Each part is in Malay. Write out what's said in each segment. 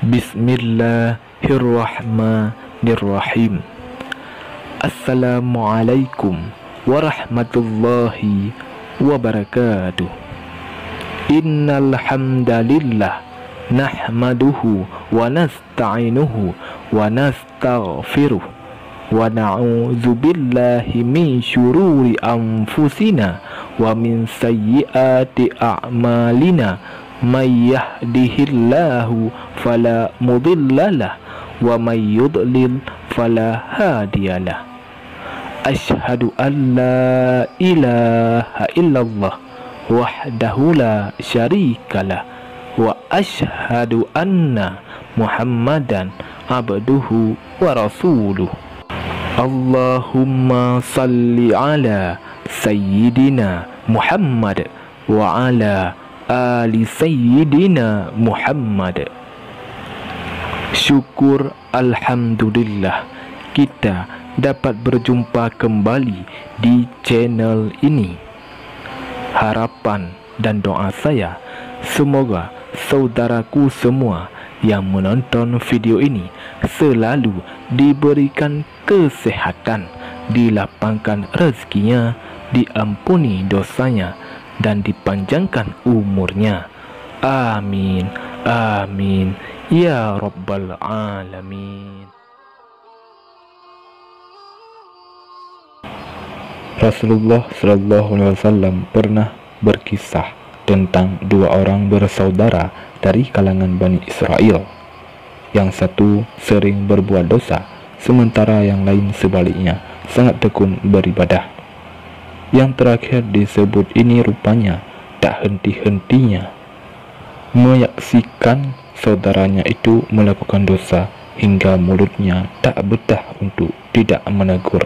Bismillahirrahmanirrahim. Assalamualaikum warahmatullahi wabarakatuh. Innal hamdalillah nahmaduhu wa nasta'inuhu wa nastaghfiruh wa na'udzu billahi min syururi anfusina wa min sayyiati a'malina. May yahdihillahu fala mudhillalah wa may yudlil fala hadiyalah. Asyhadu an la ilaha illallah wahdahu la syarikalah wa asyhadu anna Muhammadan abduhu wa rasuluh. Allahumma salli ala sayyidina Muhammad wa ala ali sayyidina Muhammad. Syukur alhamdulillah kita dapat berjumpa kembali di channel ini. Harapan dan doa saya, semoga saudaraku semua yang menonton video ini selalu diberikan kesehatan, dilapangkan rezekinya, diampuni dosanya, dan dipanjangkan umurnya. Amin, amin, ya rabbal alamin. Rasulullah SAW pernah berkisah tentang dua orang bersaudara dari kalangan Bani Israel. Yang satu sering berbuat dosa, sementara yang lain sebaliknya sangat tekun beribadah. Yang terakhir disebut ini rupanya tak henti-hentinya menyaksikan saudaranya itu melakukan dosa hingga mulutnya tak betah untuk tidak menegur.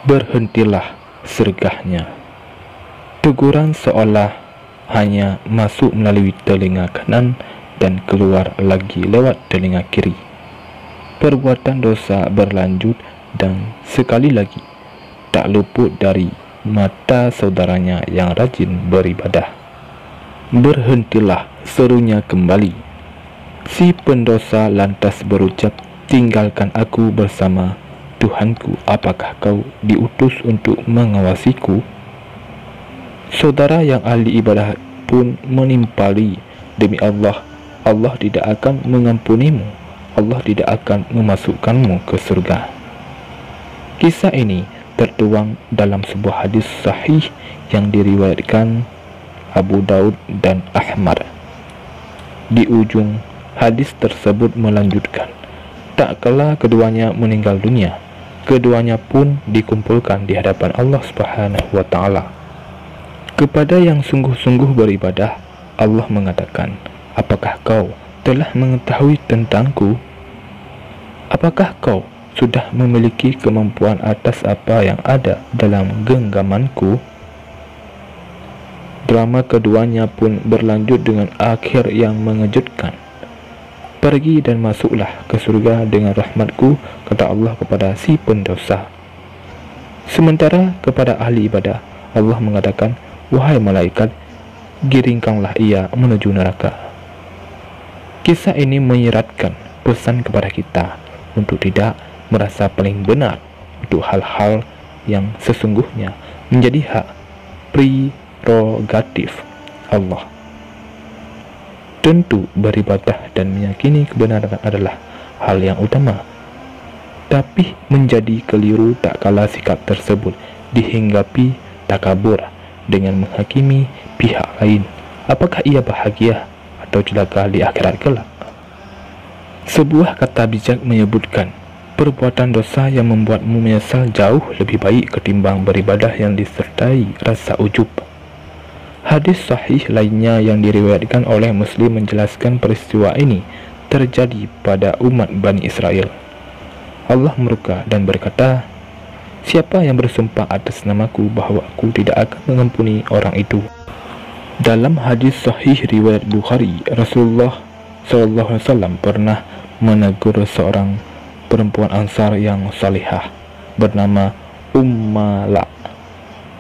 Berhentilah, sergahnya. Teguran seolah hanya masuk melalui telinga kanan dan keluar lagi lewat telinga kiri. Perbuatan dosa berlanjut dan sekali lagi tak luput dari mata saudaranya yang rajin beribadah. Berhentilah, serunya kembali. Si pendosa lantas berucap, tinggalkan aku bersama Tuhanku, apakah kau diutus untuk mengawasiku? Saudara yang ahli ibadah pun menimpali, demi Allah, Allah tidak akan mengampunimu, Allah tidak akan memasukkanmu ke surga. Kisah ini tertuang dalam sebuah hadis sahih yang diriwayatkan Abu Daud dan Ahmad. Di ujung hadis tersebut melanjutkan, tak kala keduanya meninggal dunia, keduanya pun dikumpulkan di hadapan Allah Subhanahu wa Ta'ala. Kepada yang sungguh-sungguh beribadah, Allah mengatakan, apakah kau telah mengetahui tentangku? Apakah kau sudah memiliki kemampuan atas apa yang ada dalam genggamanku? Drama keduanya pun berlanjut dengan akhir yang mengejutkan. Pergi dan masuklah ke surga dengan rahmatku, kata Allah kepada si pendosa. Sementara kepada ahli ibadah, Allah mengatakan, wahai malaikat, giringkanlah ia menuju neraka. Kisah ini menyiratkan pesan kepada kita untuk tidak merasa paling benar untuk hal-hal yang sesungguhnya menjadi hak prerogatif Allah. Tentu beribadah dan meyakini kebenaran adalah hal yang utama, tapi menjadi keliru tak kala sikap tersebut dihinggapi takabur dengan menghakimi pihak lain, apakah ia bahagia atau celaka di akhirat kelak. Sebuah kata bijak menyebutkan, perbuatan dosa yang membuatmu menyesal jauh lebih baik ketimbang beribadah yang disertai rasa ujub. Hadis sahih lainnya yang diriwayatkan oleh Muslim menjelaskan peristiwa ini terjadi pada umat Bani Israel. Allah murka dan berkata, siapa yang bersumpah atas namaku bahwa aku tidak akan mengampuni orang itu. Dalam hadis sahih riwayat Bukhari, Rasulullah SAW pernah menegur seorang perempuan Ansar yang salihah bernama Ummala.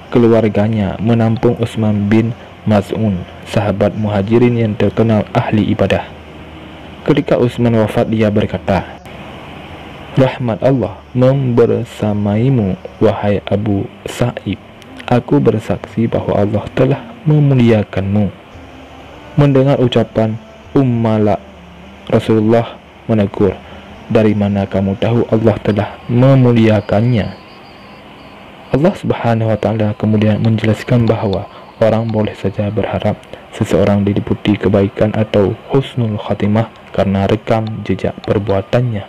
Keluarganya menampung Utsman bin Maz'un, sahabat muhajirin yang terkenal ahli ibadah. Ketika Utsman wafat, dia berkata, "Rahmat Allah membersamaimu, wahai Abu Sa'ib. Aku bersaksi bahwa Allah telah memuliakanmu." Mendengar ucapan Ummala, Rasulullah menegur, "Dari mana kamu tahu Allah telah memuliakannya?" Allah Subhanahu wa Ta'ala kemudian menjelaskan bahwa orang boleh saja berharap seseorang diliputi kebaikan atau husnul khatimah karena rekam jejak perbuatannya,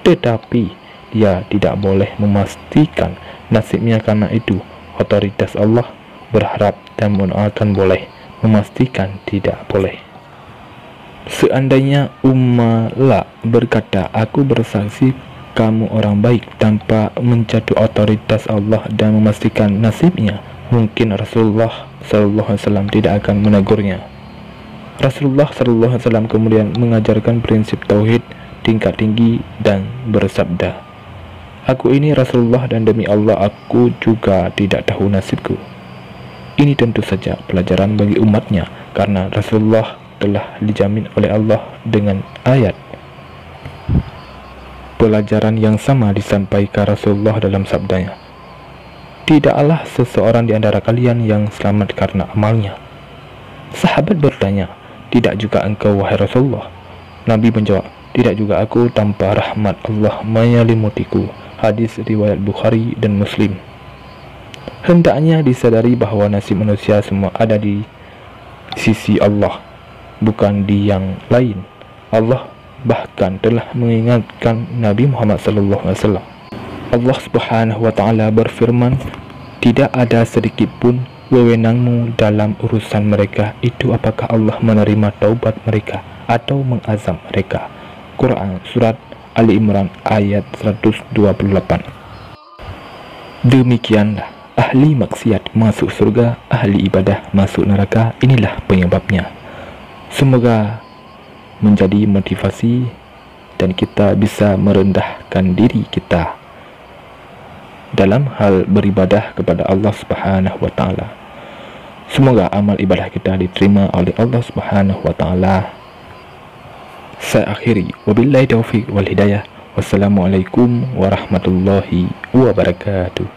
tetapi dia tidak boleh memastikan nasibnya. Karena itu otoritas Allah berharap dan mendoakan boleh, memastikan tidak boleh. Seandainya Ummala berkata, "Aku bersaksi kamu orang baik," tanpa mencatu otoritas Allah dan memastikan nasibnya, mungkin Rasulullah SAW tidak akan menegurnya. Rasulullah SAW kemudian mengajarkan prinsip tauhid tingkat tinggi dan bersabda, "Aku ini Rasulullah dan demi Allah aku juga tidak tahu nasibku." Ini tentu saja pelajaran bagi umatnya, karena Rasulullah telah dijamin oleh Allah dengan ayat. Pelajaran yang sama disampaikan Rasulullah dalam sabdanya, "Tidaklah seseorang di antara kalian yang selamat karena amalnya." Sahabat bertanya, "Tidak juga engkau wahai Rasulullah?" Nabi menjawab, "Tidak juga aku tanpa rahmat Allah menyelimutiku." Hadis riwayat Bukhari dan Muslim. Hendaknya disadari bahwa nasib manusia semua ada di sisi Allah, bukan di yang lain. Allah bahkan telah mengingatkan Nabi Muhammad SAW. Allah Subhanahu wa Ta'ala berfirman, "Tidak ada sedikit pun wewenangmu dalam urusan mereka itu, apakah Allah menerima taubat mereka atau mengazab mereka." Quran Surat Ali Imran ayat 128. Demikianlah ahli maksiat masuk surga, ahli ibadah masuk neraka. Inilah penyebabnya. Semoga menjadi motivasi dan kita bisa merendahkan diri kita dalam hal beribadah kepada Allah Subhanahu wa Ta'ala. Semoga amal ibadah kita diterima oleh Allah Subhanahu wa Ta'ala. Saya akhiri, wabillahi taufiq wal hidayah. Wassalamualaikum warahmatullahi wabarakatuh.